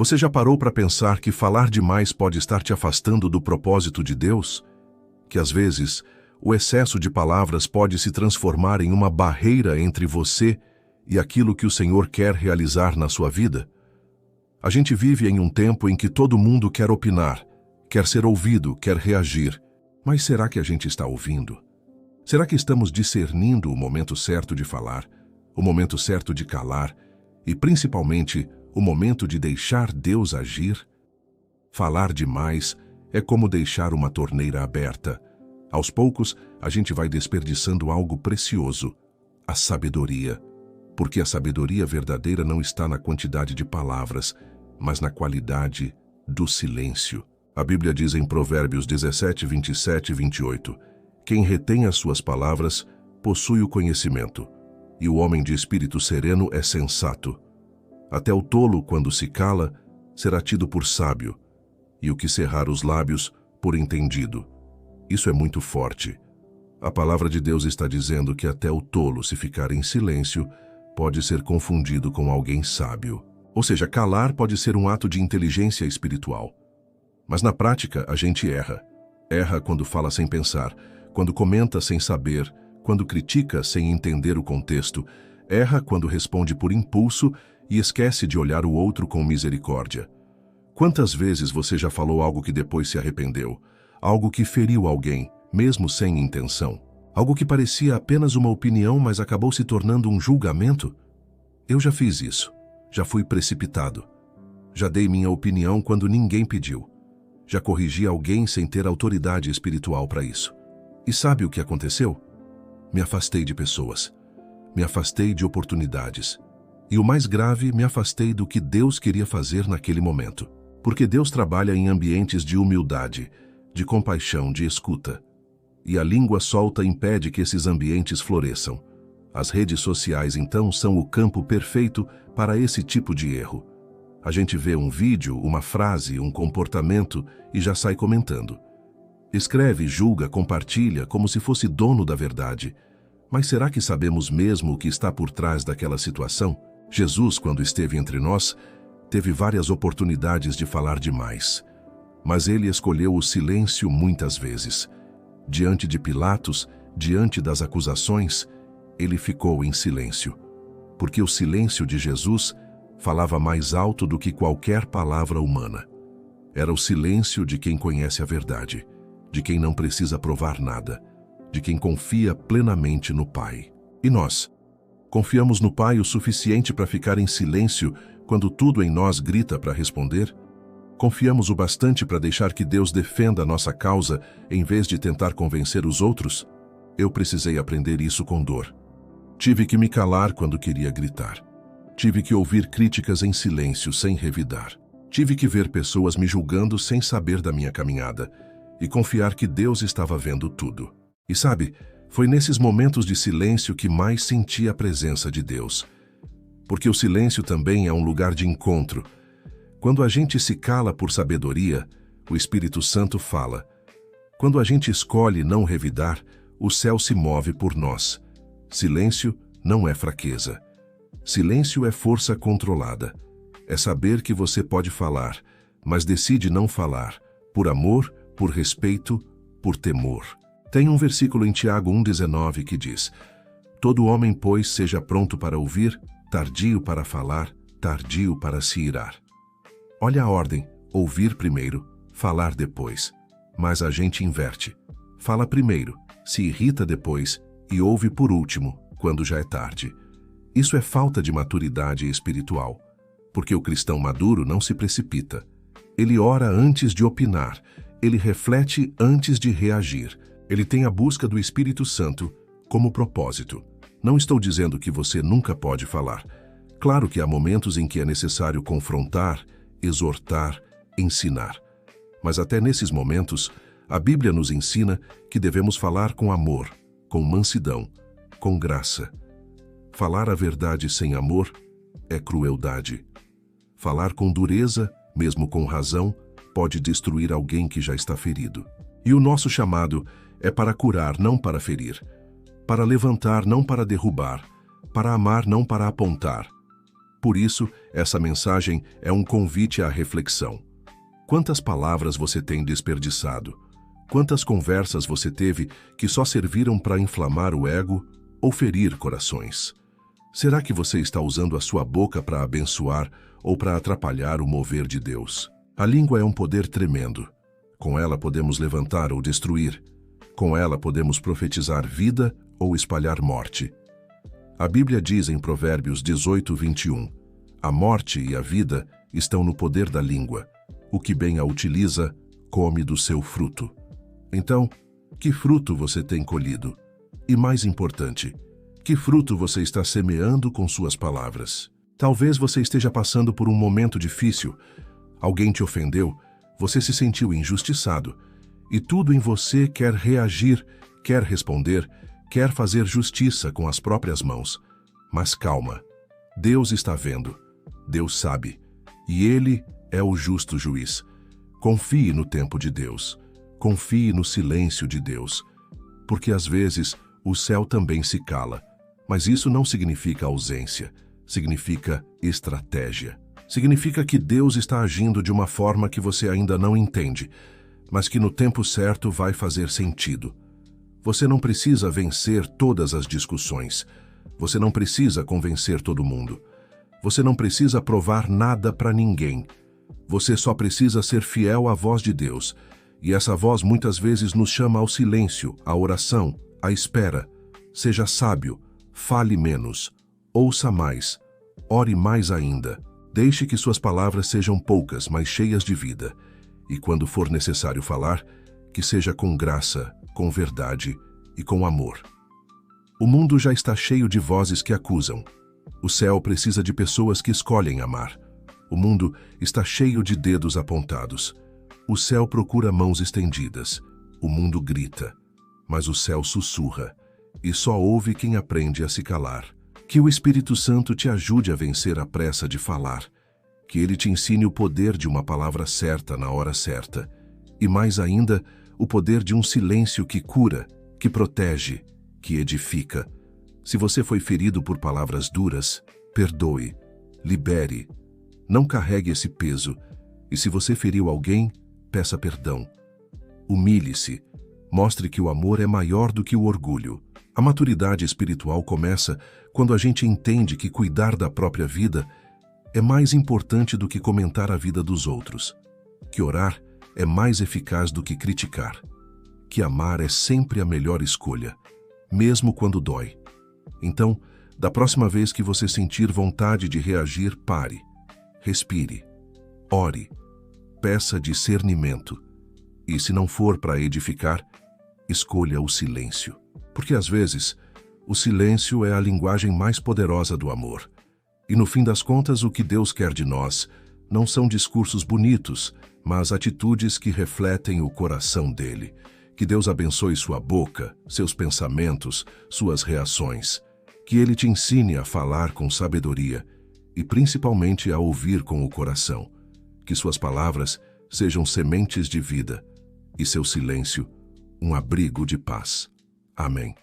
Você já parou para pensar que falar demais pode estar te afastando do propósito de Deus? Que às vezes, o excesso de palavras pode se transformar em uma barreira entre você e aquilo que o Senhor quer realizar na sua vida? A gente vive em um tempo em que todo mundo quer opinar, quer ser ouvido, quer reagir. Mas será que a gente está ouvindo? Será que estamos discernindo o momento certo de falar, o momento certo de calar e, principalmente, o momento de deixar Deus agir? Falar demais é como deixar uma torneira aberta. Aos poucos, a gente vai desperdiçando algo precioso, a sabedoria. Porque a sabedoria verdadeira não está na quantidade de palavras, mas na qualidade do silêncio. A Bíblia diz em Provérbios 17, 27 e 28, quem retém as suas palavras possui o conhecimento, e o homem de espírito sereno é sensato. Até o tolo, quando se cala, será tido por sábio, e o que cerrar os lábios, por entendido. Isso é muito forte. A palavra de Deus está dizendo que até o tolo, se ficar em silêncio, pode ser confundido com alguém sábio. Ou seja, calar pode ser um ato de inteligência espiritual. Mas na prática, a gente erra. Erra quando fala sem pensar, quando comenta sem saber, quando critica sem entender o contexto. Erra quando responde por impulso e esquece de olhar o outro com misericórdia. Quantas vezes você já falou algo que depois se arrependeu? Algo que feriu alguém, mesmo sem intenção? Algo que parecia apenas uma opinião, mas acabou se tornando um julgamento? Eu já fiz isso. Já fui precipitado. Já dei minha opinião quando ninguém pediu. Já corrigi alguém sem ter autoridade espiritual para isso. E sabe o que aconteceu? Me afastei de pessoas. Me afastei de oportunidades. E o mais grave, me afastei do que Deus queria fazer naquele momento. Porque Deus trabalha em ambientes de humildade, de compaixão, de escuta. E a língua solta impede que esses ambientes floresçam. As redes sociais, então, são o campo perfeito para esse tipo de erro. A gente vê um vídeo, uma frase, um comportamento e já sai comentando. Escreve, julga, compartilha como se fosse dono da verdade. Mas será que sabemos mesmo o que está por trás daquela situação? Jesus, quando esteve entre nós, teve várias oportunidades de falar demais. Mas ele escolheu o silêncio muitas vezes. Diante de Pilatos, diante das acusações, ele ficou em silêncio. Porque o silêncio de Jesus falava mais alto do que qualquer palavra humana. Era o silêncio de quem conhece a verdade, de quem não precisa provar nada, de quem confia plenamente no Pai. E nós? Confiamos no Pai o suficiente para ficar em silêncio quando tudo em nós grita para responder? Confiamos o bastante para deixar que Deus defenda a nossa causa em vez de tentar convencer os outros? Eu precisei aprender isso com dor. Tive que me calar quando queria gritar. Tive que ouvir críticas em silêncio, sem revidar. Tive que ver pessoas me julgando sem saber da minha caminhada e confiar que Deus estava vendo tudo. E sabe, foi nesses momentos de silêncio que mais senti a presença de Deus. Porque o silêncio também é um lugar de encontro. Quando a gente se cala por sabedoria, o Espírito Santo fala. Quando a gente escolhe não revidar, o céu se move por nós. Silêncio não é fraqueza. Silêncio é força controlada. É saber que você pode falar, mas decide não falar, por amor, por respeito, por temor. Tem um versículo em Tiago 1,19 que diz: todo homem, pois, seja pronto para ouvir, tardio para falar, tardio para se irar. Olha a ordem: ouvir primeiro, falar depois. Mas a gente inverte. Fala primeiro, se irrita depois e ouve por último, quando já é tarde. Isso é falta de maturidade espiritual, porque o cristão maduro não se precipita. Ele ora antes de opinar, ele reflete antes de reagir. Ele tem a busca do Espírito Santo como propósito. Não estou dizendo que você nunca pode falar. Claro que há momentos em que é necessário confrontar, exortar, ensinar. Mas até nesses momentos, a Bíblia nos ensina que devemos falar com amor, com mansidão, com graça. Falar a verdade sem amor é crueldade. Falar com dureza, mesmo com razão, pode destruir alguém que já está ferido. E o nosso chamado é para curar, não para ferir. Para levantar, não para derrubar. Para amar, não para apontar. Por isso, essa mensagem é um convite à reflexão. Quantas palavras você tem desperdiçado? Quantas conversas você teve que só serviram para inflamar o ego ou ferir corações? Será que você está usando a sua boca para abençoar ou para atrapalhar o mover de Deus? A língua é um poder tremendo. Com ela podemos levantar ou destruir. Com ela podemos profetizar vida ou espalhar morte. A Bíblia diz em Provérbios 18:21, a morte e a vida estão no poder da língua. O que bem a utiliza, come do seu fruto. Então, que fruto você tem colhido? E mais importante, que fruto você está semeando com suas palavras? Talvez você esteja passando por um momento difícil. Alguém te ofendeu, você se sentiu injustiçado, e tudo em você quer reagir, quer responder, quer fazer justiça com as próprias mãos. Mas calma, Deus está vendo, Deus sabe, e Ele é o justo juiz. Confie no tempo de Deus, confie no silêncio de Deus, porque às vezes o céu também se cala, mas isso não significa ausência, significa estratégia. Significa que Deus está agindo de uma forma que você ainda não entende, mas que no tempo certo vai fazer sentido. Você não precisa vencer todas as discussões. Você não precisa convencer todo mundo. Você não precisa provar nada para ninguém. Você só precisa ser fiel à voz de Deus. E essa voz muitas vezes nos chama ao silêncio, à oração, à espera. Seja sábio, fale menos, ouça mais, ore mais ainda. Deixe que suas palavras sejam poucas, mas cheias de vida. E quando for necessário falar, que seja com graça, com verdade e com amor. O mundo já está cheio de vozes que acusam. O céu precisa de pessoas que escolhem amar. O mundo está cheio de dedos apontados. O céu procura mãos estendidas. O mundo grita, mas o céu sussurra, e só ouve quem aprende a se calar. Que o Espírito Santo te ajude a vencer a pressa de falar. Que ele te ensine o poder de uma palavra certa na hora certa. E mais ainda, o poder de um silêncio que cura, que protege, que edifica. Se você foi ferido por palavras duras, perdoe, libere. Não carregue esse peso. E se você feriu alguém, peça perdão. Humilhe-se. Mostre que o amor é maior do que o orgulho. A maturidade espiritual começa quando a gente entende que cuidar da própria vida é mais importante do que comentar a vida dos outros. Que orar é mais eficaz do que criticar. Que amar é sempre a melhor escolha, mesmo quando dói. Então, da próxima vez que você sentir vontade de reagir, pare, respire, ore, peça discernimento. E se não for para edificar, escolha o silêncio. Porque às vezes, o silêncio é a linguagem mais poderosa do amor. E no fim das contas, o que Deus quer de nós não são discursos bonitos, mas atitudes que refletem o coração dele. Que Deus abençoe sua boca, seus pensamentos, suas reações. Que ele te ensine a falar com sabedoria e principalmente a ouvir com o coração. Que suas palavras sejam sementes de vida e seu silêncio um abrigo de paz. Amém.